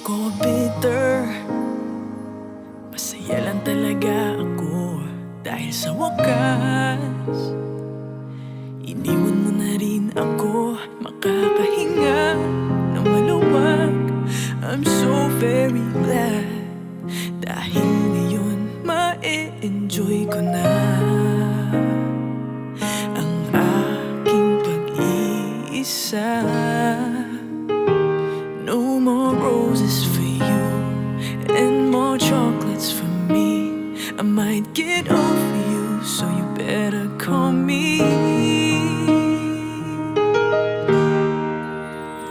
ako bitter, masaya lang talaga ako. Dahil sa wakas, iniwan mo na rin ako makakahinga ng maluwag. I'm so very glad, dahil ngayon ma-e-enjoy ko na ang aking pag-iisa. No more roses for you and more chocolates for me. I might get over you, so you better call me.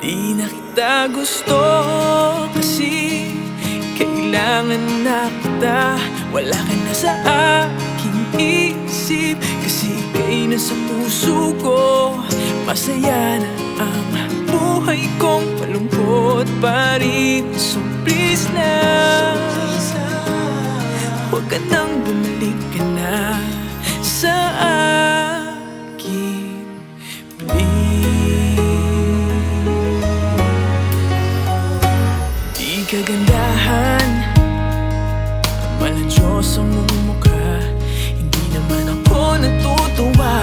Di na kita gusto kasi kailangan na kita. Wala ka na sa aking isip kasi ika'y nasa puso ko. Masaya na ang buhay kong malungkot pa rin. So please na, huwag ka nang bumalik ka na sa akin, please. Di kagandahan ang malansyos ang mong mukha. Hindi naman ako natutuwa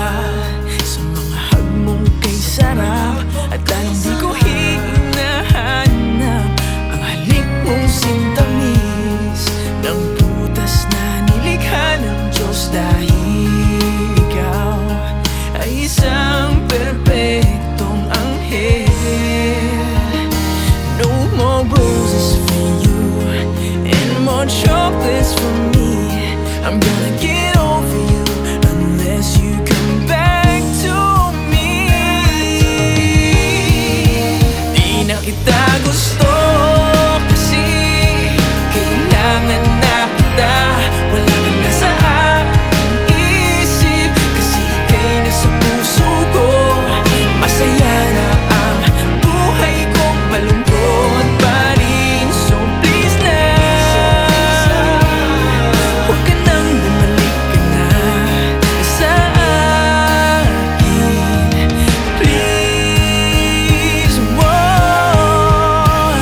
sa mga hug mong kay sarap. At lalong di ko hinahanap ang halik mong sintamis ng butas na nilikha ng Diyos. Dahil ikaw ay isang perpektong anghel. No more roses for you and more chocolates for me. I'm gonna get over you unless you come back to me. Di na kita gusto kasi kailangan na kita. Wala ka na sa aking isip kasi ika'y nasa puso ko. Masaya na ang buhay kong malungkot pa rin. So please na, huwag ka nang bumalik ka na sa akin, please. Whoa.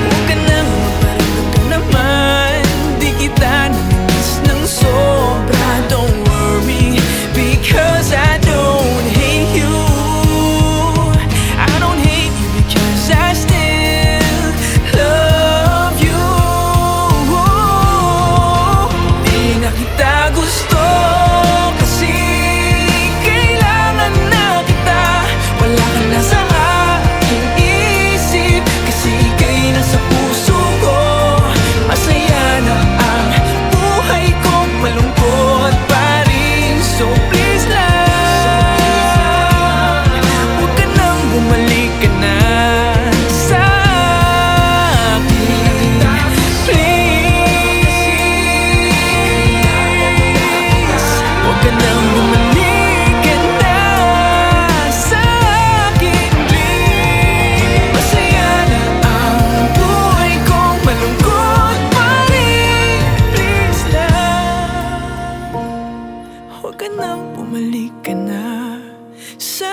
Huwag ka nang magparagdag ka naman. Di kita namiss ng sobra. Don't worry, because I don't hate you. I don't hate you because I still love you. Di na kita gusto kasi kailangan na kita. Wala ka na sa aking isip kasi ika'y nasa puso ko. Masaya na ang buhay kong malungkot pa rin. So please lang, huwag ka nang bumalik ka na sa akin, please. Huwag ka nang bumalik ka na sa akin, please. Masaya na ang buhay kong malungkot pa rin. Please lang, huwag ka nang bumalik ka na sa